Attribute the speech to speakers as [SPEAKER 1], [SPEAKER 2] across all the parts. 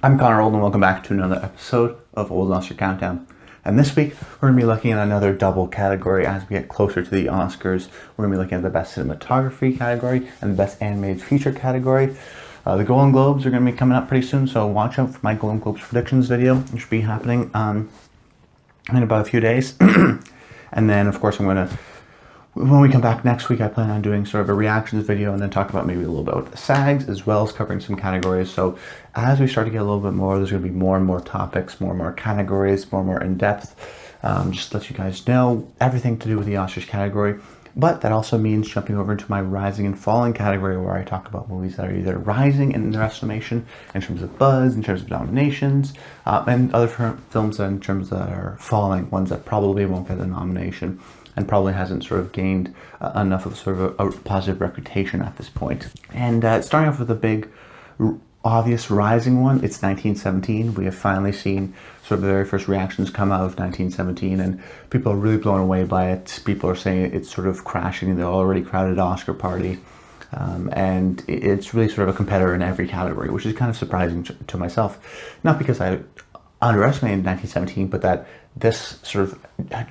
[SPEAKER 1] I'm Connor Old and welcome back to another episode of Old Oscar Countdown. And this week we're going to be looking at another double category as we get closer to the Oscars. We're going to be looking at the Best Cinematography category and the Best Animated Feature category. The Golden Globes are going to be coming up pretty soon, so watch out for my Golden Globes predictions video, which should be happening in about a few days. And then of course when we come back next week, I plan on doing sort of a reactions video and then talk about maybe a little bit about the SAGs as well as covering some categories. So as we start to get a little bit more, there's going to be more and more topics, more and more categories, more and more in depth. Just to let you guys know everything to do with the Oscars category. But that also means jumping over into my rising and falling category, where I talk about movies that are either rising in their estimation in terms of buzz, in terms of nominations, and other films in terms that are falling, ones that probably won't get a nomination and probably hasn't sort of gained enough of sort of a positive reputation at this point. And starting off with a big, obvious rising one, it's 1917. We have finally seen sort of the very first reactions come out of 1917, and people are really blown away by it. People are saying it's sort of crashing the already crowded Oscar party. And it's really sort of a competitor in every category, which is kind of surprising to myself. Not because I underestimated 1917, but that this sort of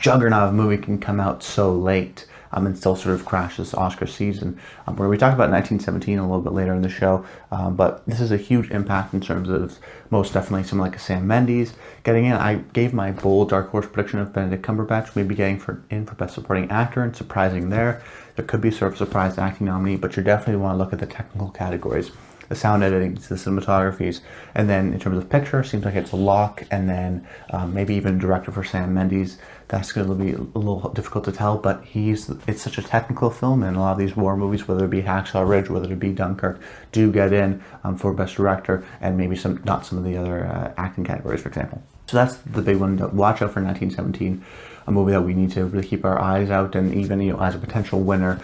[SPEAKER 1] juggernaut of movie can come out so late and still sort of crash this Oscar season. Where we talk about 1917 a little bit later in the show, but this is a huge impact in terms of most definitely someone like a Sam Mendes getting in. I gave my bold dark horse prediction of Benedict Cumberbatch maybe getting in for Best Supporting Actor, and surprising there. There could be sort of a surprise acting nominee, but you definitely want to look at the technical categories. The sound editing, the cinematographies, and then in terms of picture, seems like it's a lock, and then maybe even director for Sam Mendes. That's going to be a little difficult to tell, but it's such a technical film, and a lot of these war movies, whether it be Hacksaw Ridge, whether it be Dunkirk, do get in for Best Director, and maybe not some of the other acting categories, for example. So that's the big one to watch out for 1917, a movie that we need to really keep our eyes out, and even as a potential winner.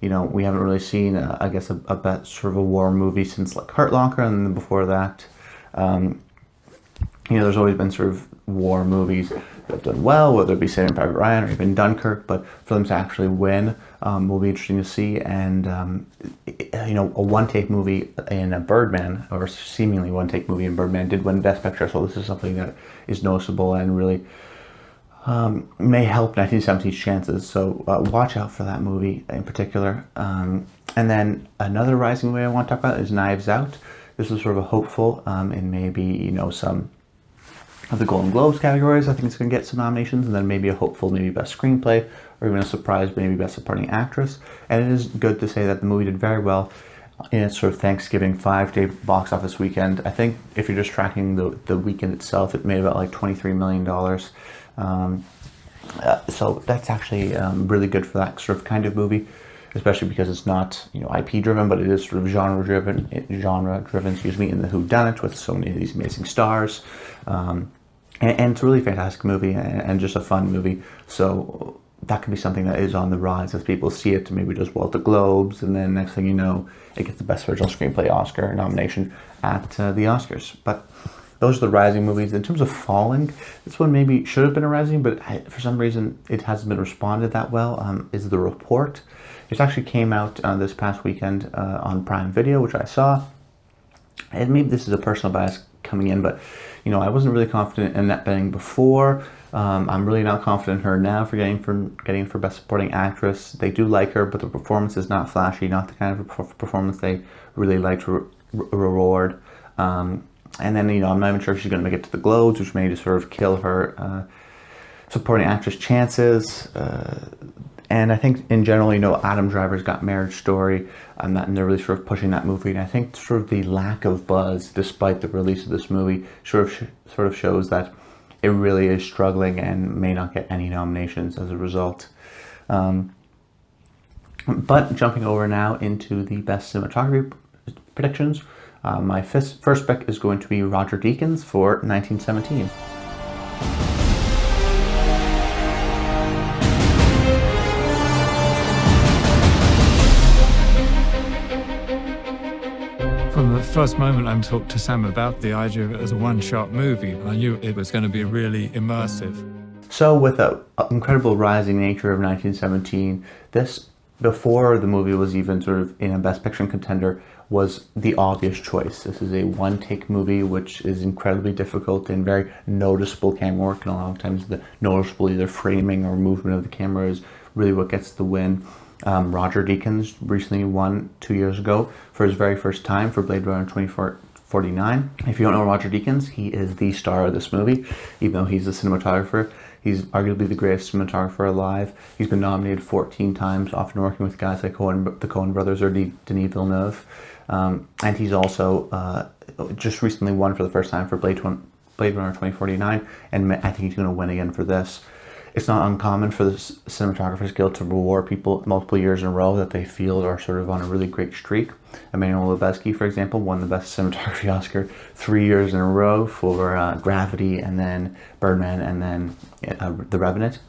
[SPEAKER 1] We haven't really seen, I guess, a sort of a war movie since like Hurt Locker, and then before that, there's always been sort of war movies that have done well, whether it be Saving Private Ryan or even Dunkirk, but for them to actually win will be interesting to see. And, a one-take movie in a Birdman, or seemingly one-take movie in Birdman, did win Best Picture, so this is something that is noticeable and really may help 1917's chances, so watch out for that movie in particular. And then another rising movie I want to talk about is Knives Out. This is sort of a hopeful in maybe some of the Golden Globes categories. I think it's going to get some nominations, and then maybe a hopeful maybe Best Screenplay, or even a surprise maybe Best Supporting Actress. And it is good to say that the movie did very well in its sort of Thanksgiving 5-day box office weekend. I think if you're just tracking the weekend itself, it made about like $23 million. So that's actually really good for that sort of kind of movie, especially because it's not IP driven, but it is sort of genre driven, in the whodunit with so many of these amazing stars, and it's a really fantastic movie and just a fun movie. So that could be something that is on the rise as people see it. Maybe does well at the Globes, and then next thing you know, it gets the Best Original Screenplay Oscar nomination at the Oscars. But those are the rising movies. In terms of falling, this one maybe should have been a rising, but for some reason it hasn't been responded that well, is The Report. It actually came out this past weekend on Prime Video, which I saw. And maybe this is a personal bias coming in, but I wasn't really confident in Annette Bening before. I'm really not confident in her now for getting for Best Supporting Actress. They do like her, but the performance is not flashy, not the kind of performance they really like to reward. And then, I'm not even sure if she's going to make it to the Globes, which may just sort of kill her supporting actress chances. And I think in general, Adam Driver's got Marriage Story, and they're really sort of pushing that movie. And I think sort of the lack of buzz, despite the release of this movie, sort of shows that it really is struggling and may not get any nominations as a result. But jumping over now into the Best Cinematography predictions. My first pick is going to be Roger Deakins for 1917.
[SPEAKER 2] From the first moment I talked to Sam about the idea of it as a one-shot movie, I knew it was going to be really immersive.
[SPEAKER 1] So with the incredible rising nature of 1917, this, before the movie was even sort of in a Best Picture contender, was the obvious choice. This is a one-take movie, which is incredibly difficult and very noticeable camera work, and a lot of times the noticeable either framing or movement of the camera is really what gets the win. Roger Deakins recently won 2 years ago for his very first time for Blade Runner 2049. If you don't know Roger Deakins, he is the star of this movie, even though he's a cinematographer. He's arguably the greatest cinematographer alive. He's been nominated 14 times, often working with guys like the Coen brothers or Denis Villeneuve. And he's also just recently won for the first time for Blade Runner 2049, and I think he's going to win again for this. It's not uncommon for the Cinematographers Guild to reward people multiple years in a row that they feel are sort of on a really great streak. Emmanuel Lubezki, for example, won the Best Cinematography Oscar 3 years in a row for Gravity, and then Birdman, and then The Revenant.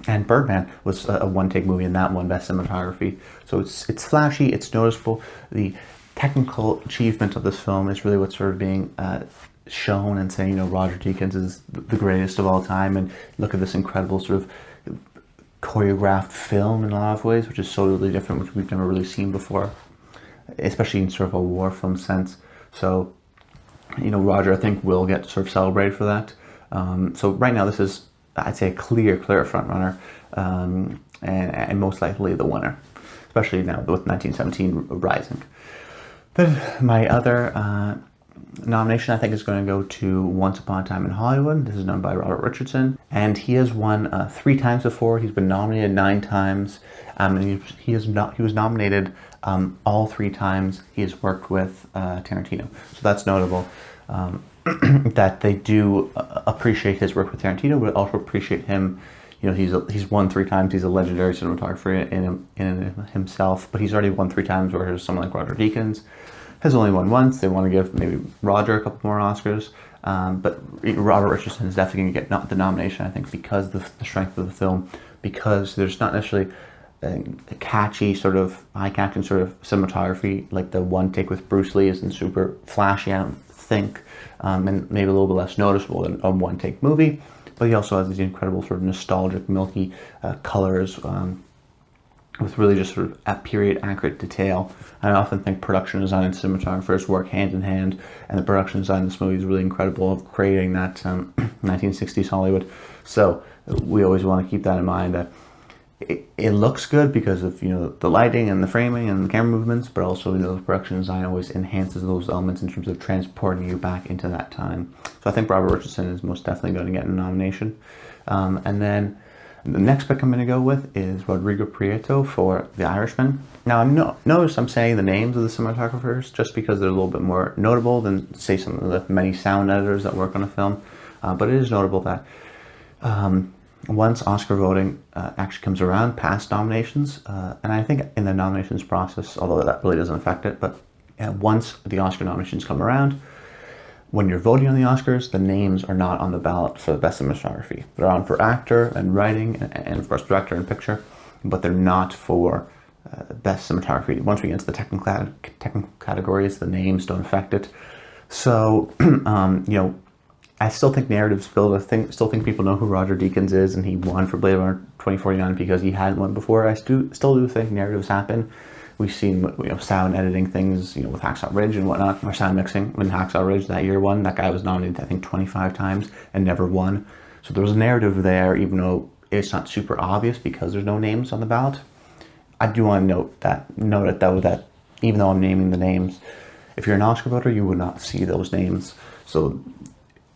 [SPEAKER 1] And Birdman was a one-take movie, and that won Best Cinematography. So it's flashy, it's noticeable. The technical achievement of this film is really what's sort of being shown and saying, you know, Roger Deakins is the greatest of all time, and look at this incredible sort of choreographed film in a lot of ways, which is so totally different, which we've never really seen before, especially in sort of a war film sense. So, you know, Roger, I think, will get sort of celebrated for that. So right now this is, I'd say, a clear front runner, and most likely the winner, especially now with 1917 rising. Then my other nomination, I think, is going to go to Once Upon a Time in Hollywood. This is done by Robert Richardson, and he has won 3 times before. He's been nominated 9 times, and he was nominated all 3 times he has worked with Tarantino. So that's notable, that they do appreciate his work with Tarantino, but also appreciate him. You know, he's won 3 times. He's a legendary cinematographer in himself, but he's already won 3 times, whereas someone like Roger Deakins has only won once. They want to give maybe Roger a couple more Oscars, but Robert Richardson is definitely going to get the nomination, I think, because of the strength of the film, because there's not necessarily a catchy sort of eye-catching sort of cinematography like the one take with Bruce Lee isn't super flashy, I don't think, and maybe a little bit less noticeable than a one-take movie, but he also has these incredible sort of nostalgic, milky colors, with really just sort of a period accurate detail. I often think production design and cinematographers work hand in hand, and the production design of this movie is really incredible of creating that 1960s Hollywood. So we always want to keep that in mind, that it looks good because of, you know, the lighting and the framing and the camera movements, but also, you know, the production design always enhances those elements in terms of transporting you back into that time. So I think Robert Richardson is most definitely going to get a nomination. And then the next pick I'm going to go with is Rodrigo Prieto for The Irishman. Now, notice I'm saying the names of the cinematographers just because they're a little bit more notable than, say, some of the many sound editors that work on a film. But it is notable that once Oscar voting actually comes around, past nominations, and I think in the nominations process, although that really doesn't affect it, but once the Oscar nominations come around, when you're voting on the Oscars, the names are not on the ballot for the best cinematography. They're on for actor and writing, and of course director and picture, but they're not for best cinematography. Once we get into the technical categories, the names don't affect it. So, you know, I still think narratives build. I still think people know who Roger Deakins is, and he won for Blade Runner 2049 because he hadn't won before. I still do think narratives happen. We've seen, you know, sound editing things, you know, with Hacksaw Ridge and whatnot, or sound mixing. When Hacksaw Ridge that year won, that guy was nominated, I think, 25 times and never won. So there was a narrative there, even though it's not super obvious because there's no names on the ballot. I do want to note it though, that even though I'm naming the names, if you're an Oscar voter, you would not see those names. So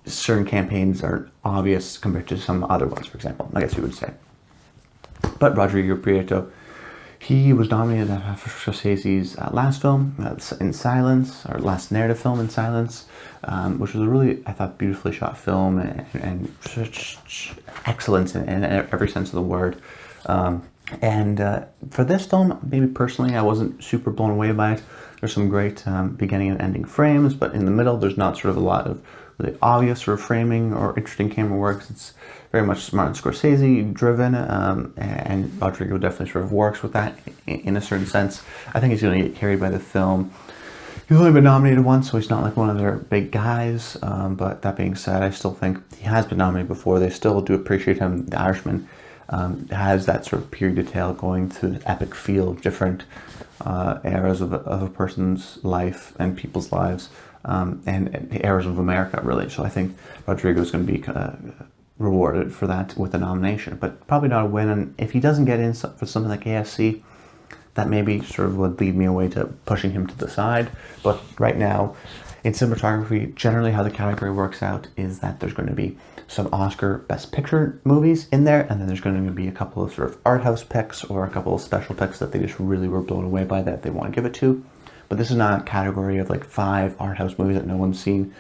[SPEAKER 1] certain campaigns are obvious compared to some other ones, for example, I guess you would say. But Rodrigo Prieto, he was nominated for Scorsese's last film, In Silence, or last narrative film, In Silence, which was a really, I thought, beautifully shot film and such excellence in every sense of the word. And for this film, maybe personally, I wasn't super blown away by it. There's some great beginning and ending frames, but in the middle, there's not sort of a lot of really obvious sort of framing or interesting camera works. It's very much Martin Scorsese driven, and Rodrigo definitely sort of works with that in a certain sense. I think he's going to get carried by the film. He's only been nominated once, so he's not like one of their big guys, but that being said, I still think he has been nominated before. They still do appreciate him. The Irishman has that sort of period detail going through the epic feel of different eras of a person's life and people's lives, and eras of America, really. So I think Rodrigo's going to be rewarded for that with a nomination, but probably not a win. And if he doesn't get in for something like AFC, that maybe sort of would lead me away to pushing him to the side. But right now, in cinematography, generally how the category works out is that there's going to be some Oscar Best Picture movies in there, and then there's going to be a couple of sort of art house picks or a couple of special picks that they just really were blown away by that they want to give it to. But this is not a category of like 5 art house movies that no one's seen.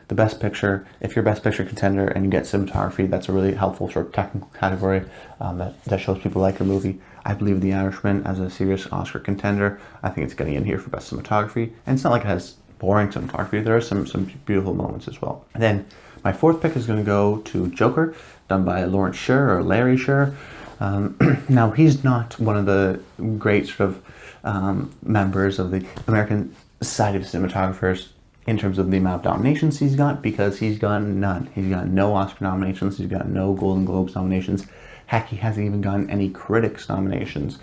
[SPEAKER 1] The Best Picture, if you're Best Picture contender and you get cinematography, that's a really helpful sort of technical category that shows people like a movie. I believe The Irishman as a serious Oscar contender. I think it's getting in here for Best Cinematography. And it's not like it has boring cinematography. There are some beautiful moments as well. And then my 4th pick is going to go to Joker, done by Lawrence Sher or Larry Sher. Now, he's not one of the great sort of members of the American side of cinematographers in terms of the amount of nominations he's got, because he's got none. He's got no Oscar nominations. He's got no Golden Globes nominations. Heck, he hasn't even gotten any critics nominations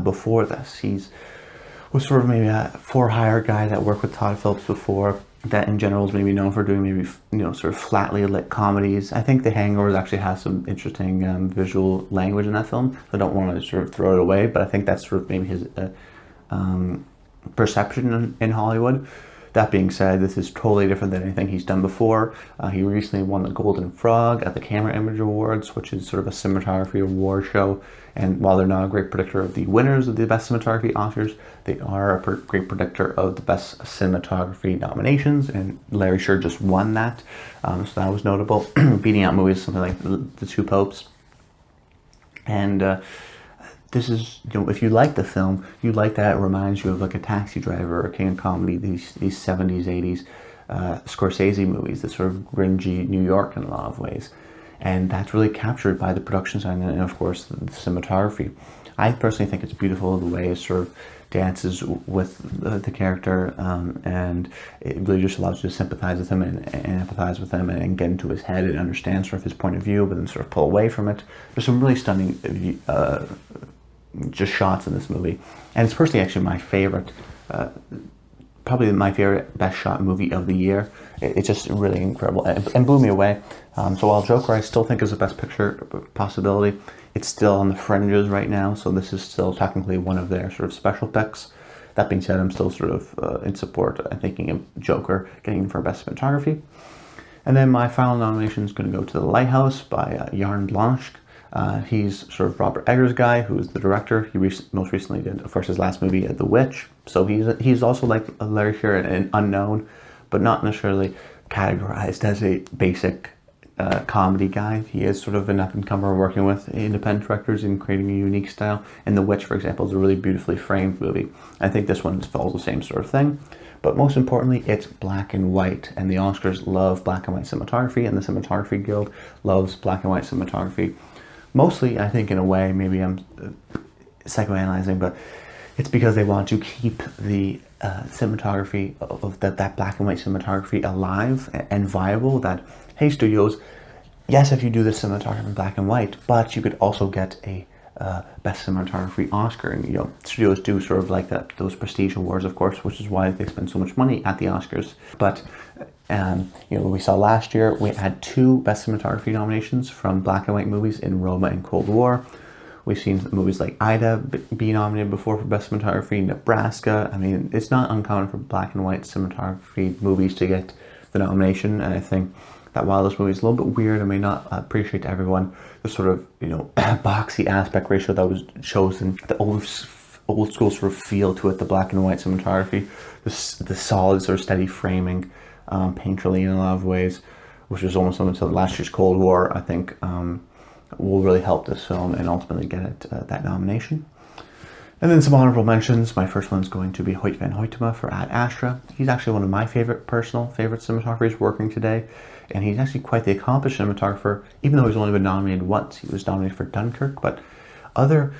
[SPEAKER 1] before this. Was sort of maybe a for-hire guy that worked with Todd Phillips before, that in general is maybe known for doing maybe, sort of flatly lit comedies. I think The Hangover actually has some interesting visual language in that film. I don't want to sort of throw it away, but I think that's sort of maybe his perception in Hollywood. That being said, this is totally different than anything he's done before. He recently won the Golden Frog at the Camera Image Awards, which is sort of a cinematography award show. And while they're not a great predictor of the winners of the Best Cinematography Oscars, they are a great predictor of the Best Cinematography nominations. And Larry Sher just won that, so that was notable, beating out movies something like The Two Popes. And this is, if you like the film, you like that it reminds you of like a Taxi Driver or King of Comedy, these 70s, 80s Scorsese movies, this sort of gringy New York in a lot of ways. And that's really captured by the production design and, of course, the cinematography. I personally think it's beautiful the way it sort of dances with the character, and it really just allows you to sympathize with him and empathize with him and get into his head and understand sort of his point of view, but then sort of pull away from it. There's some really stunning just shots in this movie, and it's personally actually my favorite, probably my favorite best shot movie of the year. It's just really incredible and blew me away. So while Joker I still think is a Best Picture possibility, it's still on the fringes right now, so this is still technically one of their sort of special picks. That being said, I'm still sort of in support. I'm thinking of Joker getting in for Best Cinematography. And then my final nomination is going to go to The Lighthouse by Jan Blanche. He's sort of Robert Eggers' guy, who is the director. He most recently did, of course, his last movie, The Witch. So he's also like Larry Sher, an unknown, but not necessarily categorized as a basic comedy guy. He is sort of an up-and-comer working with independent directors and creating a unique style. And The Witch, for example, is a really beautifully framed movie. I think this one follows the same sort of thing. But most importantly, it's black and white, and the Oscars love black and white cinematography, and the Cinematography Guild loves black and white cinematography. Mostly, I think, in a way, maybe I'm psychoanalyzing, but it's because they want to keep the cinematography of that black and white cinematography alive and viable. That, hey, studios, yes, if you do this cinematography in black and white, but you could also get a Best Cinematography Oscar. And studios do sort of like those prestige awards, of course, which is why they spend so much money at the Oscars. But we saw last year we had 2 Best Cinematography nominations from black and white movies in Roma and Cold War. We've seen movies like Ida be nominated before for Best Cinematography, Nebraska. I mean, it's not uncommon for black and white cinematography movies to get the nomination, and I think that while this movie is a little bit weird and may not appreciate to everyone, the sort of, boxy aspect ratio that was chosen, the old school sort of feel to it, the black and white cinematography, the solid sort of steady framing, painterly in a lot of ways, which was almost similar to last year's Cold War, I think will really help this film and ultimately get it that nomination. And then some honorable mentions. My first one's going to be Hoyt van Hoytema for Ad Astra. He's actually one of my personal favorite cinematographers working today, and he's actually quite the accomplished cinematographer, even though he's only been nominated once. He was nominated for Dunkirk, but other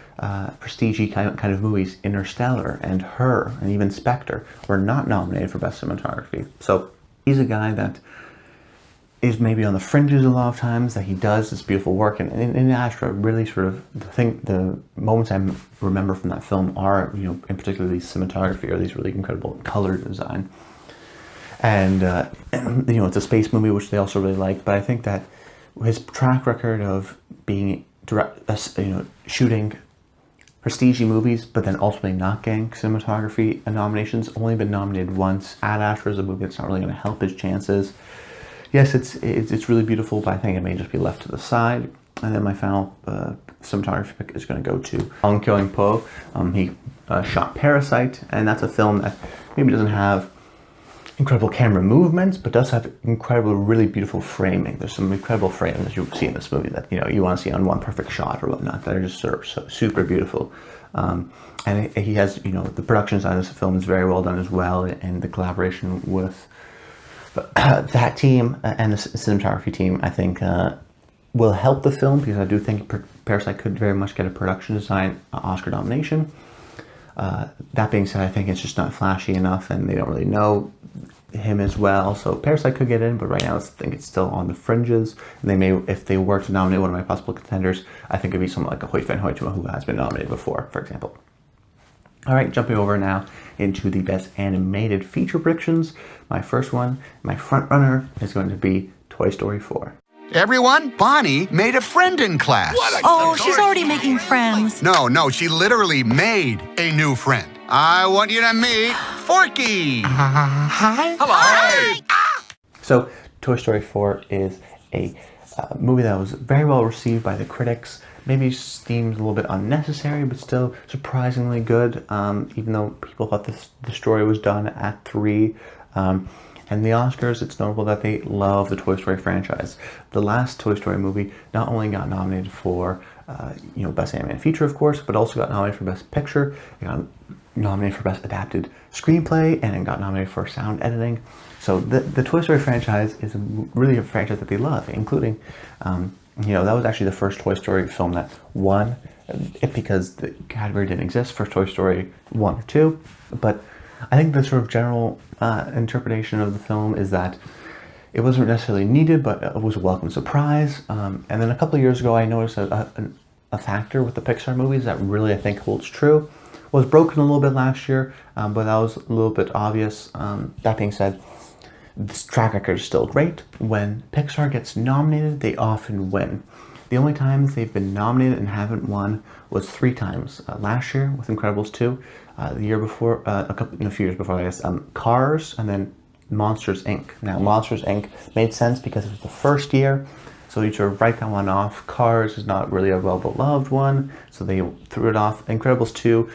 [SPEAKER 1] prestige kind of movies, Interstellar and Her and even Spectre, were not nominated for Best Cinematography. So he's a guy that is maybe on the fringes a lot of times, that he does this beautiful work. And in Astra, really sort of the moments I remember from that film are, you know, in particular these cinematography, or these really incredible color design. And you know, it's a space movie, which they also really like. But I think that his track record of being shooting prestige movies, but then ultimately not getting cinematography nominations, only been nominated once. Ad Astra is a movie that's not really going to help his chances. Yes, it's really beautiful, but I think it may just be left to the side. And then my final cinematography pick is going to go to Bong Joon-ho. He shot Parasite, and that's a film that maybe doesn't have incredible camera movements, but does have incredible, really beautiful framing. There's some incredible frames that you see in this movie that, you know, you want to see on one perfect shot or whatnot, that are just sort of so super beautiful. And he has, you know, the production side of this film is very well done as well, and the collaboration with that team and the cinematography team, I think, will help the film, because I do think Parasite could very much get a production design Oscar nomination. That being said, I think it's just not flashy enough, and they don't really know him as well. So Parasite could get in, but right now I think it's still on the fringes. And they may, if they were to nominate one of my possible contenders, I think it'd be someone like a Hoyt van Hoytema, who has been nominated before, for example. All right, jumping over now into the best animated feature predictions. My first one, my front runner, is going to be Toy Story 4.
[SPEAKER 3] Everyone, Bonnie made a friend in class.
[SPEAKER 4] Oh, she's already making friends.
[SPEAKER 3] No, she literally made a new friend. I want you to meet Forky.
[SPEAKER 4] Hi.
[SPEAKER 3] Hello. Hi.
[SPEAKER 1] So, Toy Story 4 is a movie that was very well received by the critics. Maybe seemed a little bit unnecessary, but still surprisingly good, even though people thought the story was done at 3. And the Oscars, it's notable that they love the Toy Story franchise. The last Toy Story movie not only got nominated for Best Animated Feature, of course, but also got nominated for Best Picture. It got nominated for Best Adapted Screenplay, and it got nominated for Sound Editing. So the Toy Story franchise is really a franchise that they love, including, that was actually the first Toy Story film that won, because the category didn't exist for Toy Story 1 or 2, but I think the sort of general interpretation of the film is that it wasn't necessarily needed, but it was a welcome surprise. And then a couple of years ago, I noticed a factor with the Pixar movies that really, I think, holds true. Was broken a little bit last year, but that was a little bit obvious. That being said, this track record is still great. When Pixar gets nominated, they often win. The only times they've been nominated and haven't won was 3 times. Last year with Incredibles 2, the year before, a few years before, I guess, Cars, and then Monsters, Inc. Now, Monsters, Inc. made sense because it was the first year, so you sort of write that one off. Cars is not really a well-beloved one, so they threw it off. Incredibles 2,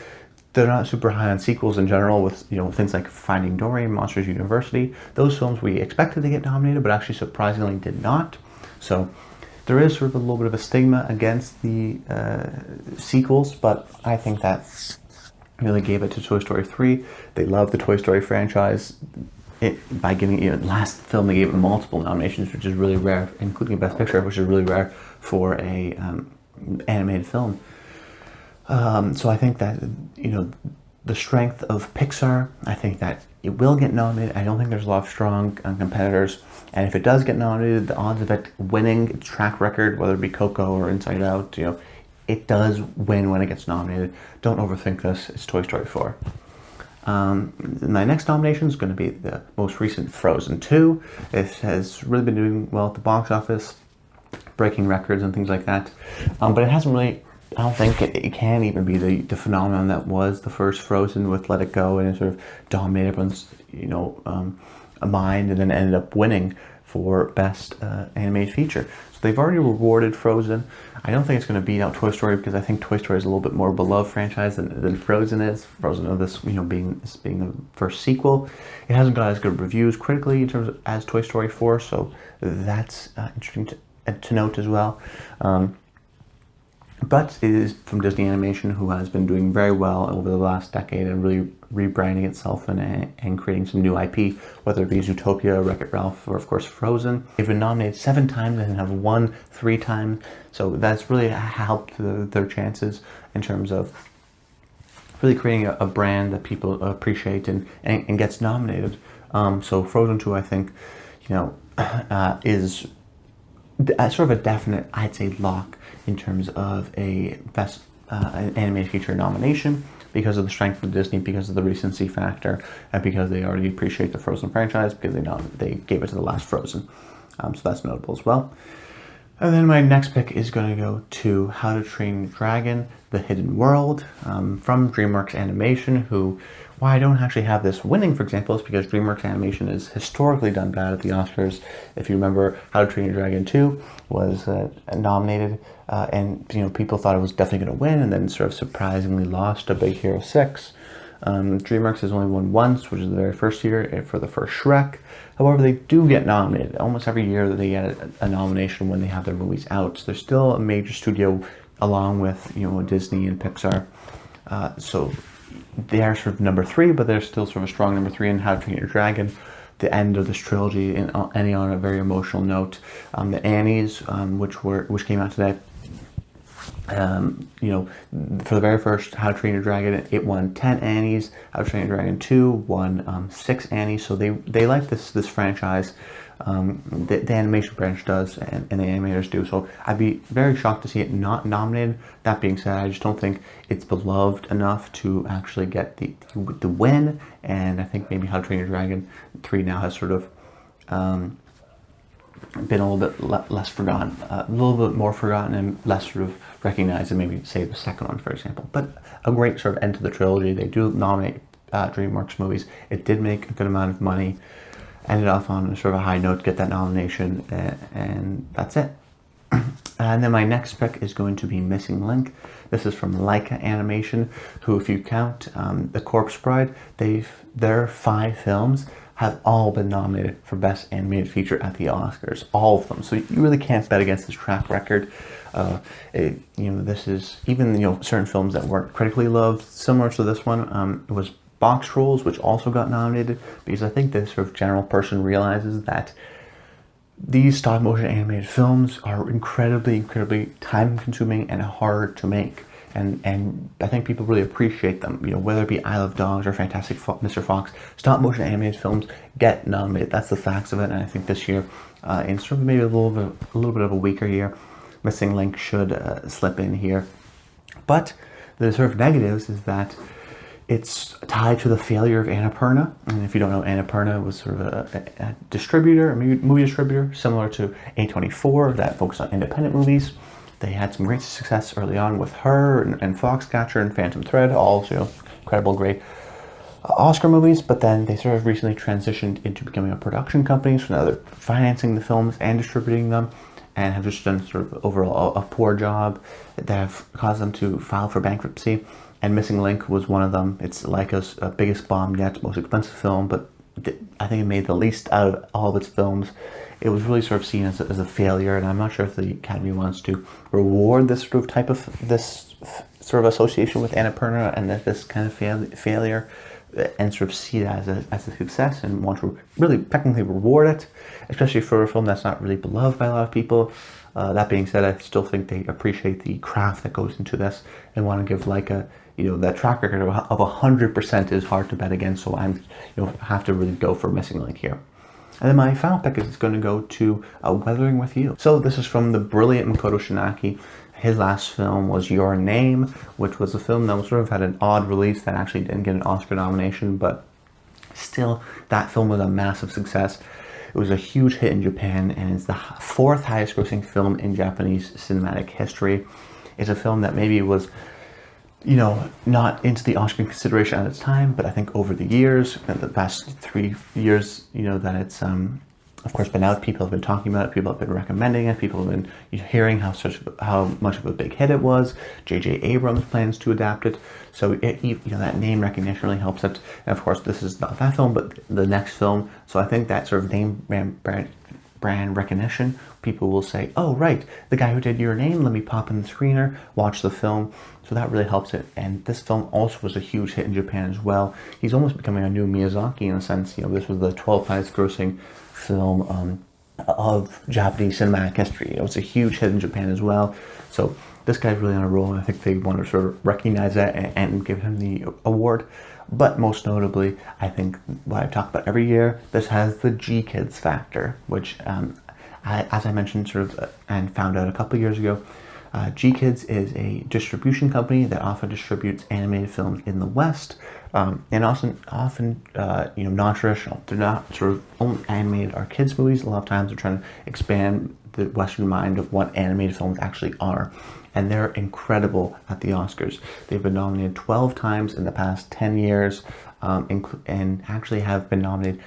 [SPEAKER 1] they're not super high on sequels in general, with things like Finding Dory and Monsters University. Those films we expected to get nominated, but actually surprisingly did not. So there is sort of a little bit of a stigma against the sequels, but I think that really gave it to Toy Story 3. They love the Toy Story franchise. By giving last film, they gave it multiple nominations, which is really rare, including Best Picture, which is really rare for a animated film. So I think that the strength of Pixar, I think that it will get nominated. I don't think there's a lot of strong competitors, and if it does get nominated, the odds of it winning its track record, whether it be Coco or Inside Out, it does win when it gets nominated. Don't overthink this. It's Toy Story 4. My next nomination is going to be the most recent Frozen 2. It has really been doing well at the box office, breaking records and things like that. But it hasn't really, I don't think it can even be the phenomenon that was the first Frozen with Let It Go, and it sort of dominated everyone's, mind, and then ended up winning for Best Animated Feature. So they've already rewarded Frozen. I don't think it's going to beat out Toy Story, because I think Toy Story is a little bit more beloved franchise than Frozen is. Frozen, of this, being the first sequel, it hasn't got as good reviews critically in terms of as Toy Story 4. So that's interesting to note as well. But it is from Disney Animation, who has been doing very well over the last decade and really rebranding itself and creating some new IP, whether it be Zootopia, Wreck-It Ralph, or of course Frozen. They've been nominated 7 times and have won 3 times, so that's really helped their chances in terms of really creating a brand that people appreciate and gets nominated. So Frozen 2, I think, is sort of a definite, I'd say, lock in terms of a best an animated feature nomination because of the strength of Disney, because of the recency factor, and because they already appreciate the Frozen franchise because they gave it to the last Frozen. So that's notable as well. And then my next pick is going to go to How to Train Your Dragon, The Hidden World, from DreamWorks Animation, who, why I don't actually have this winning, for example, is because DreamWorks Animation has historically done bad at the Oscars. If you remember, How to Train Your Dragon 2 was nominated, and people thought it was definitely going to win, and then sort of surprisingly lost to Big Hero 6. DreamWorks has only won once, which is the very first year for the first Shrek. However, they do get nominated. Almost every year they get a nomination when they have their movies out. So they're still a major studio along with Disney and Pixar. So they are sort of number 3, but they're still sort of a strong number 3 in How to Train Your Dragon. The end of this trilogy, ending on a very emotional note. The Annies, which came out today. For the very first How to Train Your Dragon, it won 10 Annies. How to Train Your Dragon 2 won 6 Annies. So they like this franchise. The animation branch does, and the animators do. So I'd be very shocked to see it not nominated. That being said, I just don't think it's beloved enough to actually get the win. And I think maybe How to Train Your Dragon 3 now has sort of been a little bit less forgotten, a little bit more forgotten and less sort of recognized than maybe say the second one, for example. But a great sort of end to the trilogy. They do nominate DreamWorks movies. It did make a good amount of money. Ended off on a sort of a high note, get that nomination, and that's it. And then my next pick is going to be Missing Link. This is from Leica Animation, who, if you count The Corpse Bride, their 5 films have all been nominated for Best Animated Feature at the Oscars, all of them. So you really can't bet against this track record. This is even certain films that weren't critically loved, similar to this one. It was Box Trolls, which also got nominated, because I think this sort of general person realizes that these stop motion animated films are incredibly time consuming and hard to make. And I think people really appreciate them, whether it be Isle of Dogs or Fantastic Mr. Fox, stop motion animated films get nominated. That's the facts of it. And I think this year, in sort of maybe a little bit of a weaker year, Missing Link should slip in here. But the sort of negatives is that it's tied to the failure of Annapurna. And if you don't know, Annapurna was sort of a distributor, a movie distributor, similar to A24 that focused on independent movies. They had some great success early on with Her and Foxcatcher and Phantom Thread, all incredible, great Oscar movies. But then they sort of recently transitioned into becoming a production company, so now they're financing the films and distributing them, and have just done sort of overall a poor job that have caused them to file for bankruptcy. And Missing Link was one of them. It's Leica's biggest bomb yet, most expensive film, but I think it made the least out of all of its films. It was really sort of seen as a failure, and I'm not sure if the Academy wants to reward this sort of type of association with Annapurna and this kind of failure, and sort of see that as a success and want to really technically reward it, especially for a film that's not really beloved by a lot of people. That being said, I still think they appreciate the craft that goes into this and want to give Leica, that track record of 100% is hard to bet against. So I'm, have to really go for Missing Link here. And then my final pick is going to go to Weathering with You. So this is from the brilliant Makoto Shinaki. His last film was Your Name, which was a film that sort of had an odd release that actually didn't get an Oscar nomination, but still, that film was a massive success. It was a huge hit in Japan, and it's the 4th highest grossing film in Japanese cinematic history. It's a film that maybe was, not into the Oscar consideration at its time, but I think over the years, the past 3 years, that it's, of course, been out, people have been talking about it, people have been recommending it, people have been hearing how much of a big hit it was. J.J. Abrams plans to adapt it, so that name recognition really helps it. And of course, this is not that film, but the next film. So I think that sort of name brand recognition, people will say, oh right, the guy who did Your Name, let me pop in the screener, watch the film. So that really helps it. And this film also was a huge hit in Japan as well. He's almost becoming a new Miyazaki in a sense. This was the 12th highest grossing film of Japanese cinematic history. It's a huge hit in Japan as well. So this guy's really on a roll, and I think they want to sort of recognize that and give him the award. But most notably, I think what I talk about every year, this has the G-Kids factor, which, as I mentioned and found out a couple of years ago, G-Kids is a distribution company that often distributes animated films in the West, and often non-traditional. They're not sort of only animated are kids movies. A lot of times they're trying to expand the Western mind of what animated films actually are. And they're incredible at the Oscars. They've been nominated 12 times in the past 10 years, and actually have been nominated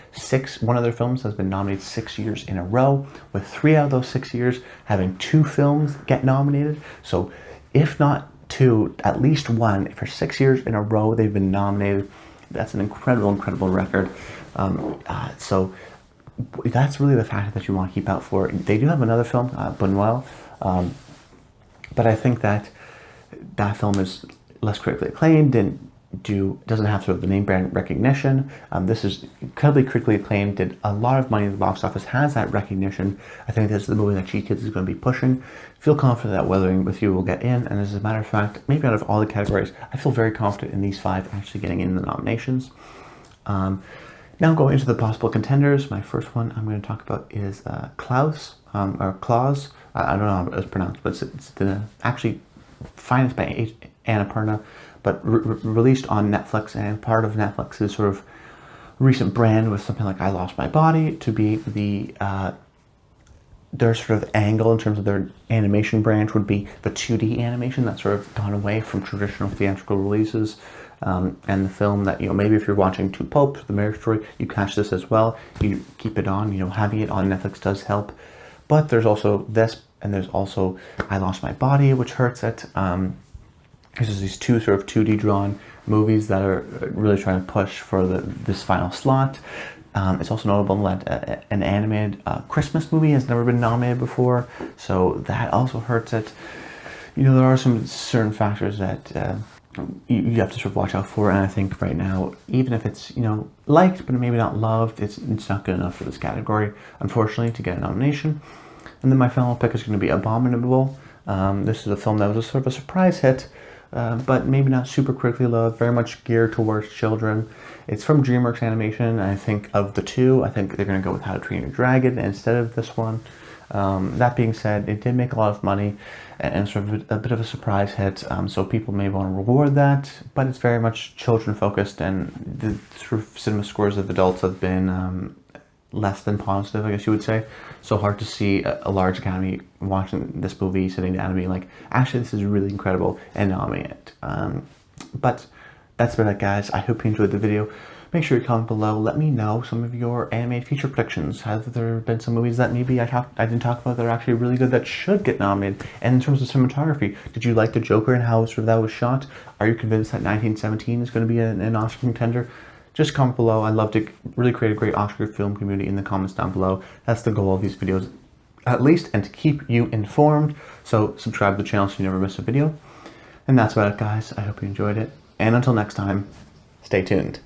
[SPEAKER 1] one of their films has been nominated 6 years in a row, with 3 out of those 6 years having 2 films get nominated. So if not 2, at least 1, for 6 years in a row they've been nominated. That's an incredible record. So that's really the factor that you want to keep out for. They do have another film, Buñuel, but I think that film is less critically acclaimed and doesn't have sort of the name brand recognition. This is incredibly critically acclaimed, did a lot of money in the box office, has that recognition. I think this is the movie that G-Kids is going to be pushing. Feel confident that Weathering with You will get in, and as a matter of fact, maybe out of all the categories, I feel very confident in these 5 actually getting in the nominations. Now going into the possible contenders, my first one I'm going to talk about is Klaus, or Klaus. I don't know how it's pronounced, but it's actually financed by Annapurna, but released on Netflix, and part of Netflix's sort of recent brand with something like I Lost My Body to be their sort of angle in terms of their animation branch would be the 2D animation that's sort of gone away from traditional theatrical releases. And the film that, maybe if you're watching Two Popes, The Marriage Story, you catch this as well. You keep it on, having it on Netflix does help. But there's also this, and there's also I Lost My Body, which hurts it. There's these 2 sort of 2D drawn movies that are really trying to push for this final slot. It's also notable that an animated Christmas movie has never been nominated before, so that also hurts it. There are some certain factors that you have to sort of watch out for, and I think right now, even if it's liked but maybe not loved, it's not good enough for this category, unfortunately, to get a nomination. And then my final pick is going to be Abominable. This is a film that was a sort of a surprise hit, but maybe not super critically loved, very much geared towards children. It's from DreamWorks Animation, and I think of the 2, I think they're going to go with How to Train Your Dragon instead of this one. That being said, it did make a lot of money and sort of a bit of a surprise hit, so people may want to reward that, but it's very much children focused, and the sort of cinema scores of adults have been less than positive, I guess you would say. So hard to see a large academy watching this movie, sitting down and being like, actually this is really incredible, and nominating it. But that's about it, guys. I hope you enjoyed the video. Make sure you comment below. Let me know some of your animated feature predictions. Have there been some movies that maybe I didn't talk about that are actually really good that should get nominated? And in terms of cinematography, did you like The Joker and how sort of that was shot? Are you convinced that 1917 is going to be an Oscar contender? Just comment below. I'd love to really create a great Oscar film community in the comments down below. That's the goal of these videos, at least, and to keep you informed. So subscribe to the channel so you never miss a video. And that's about it, guys. I hope you enjoyed it. And until next time, stay tuned.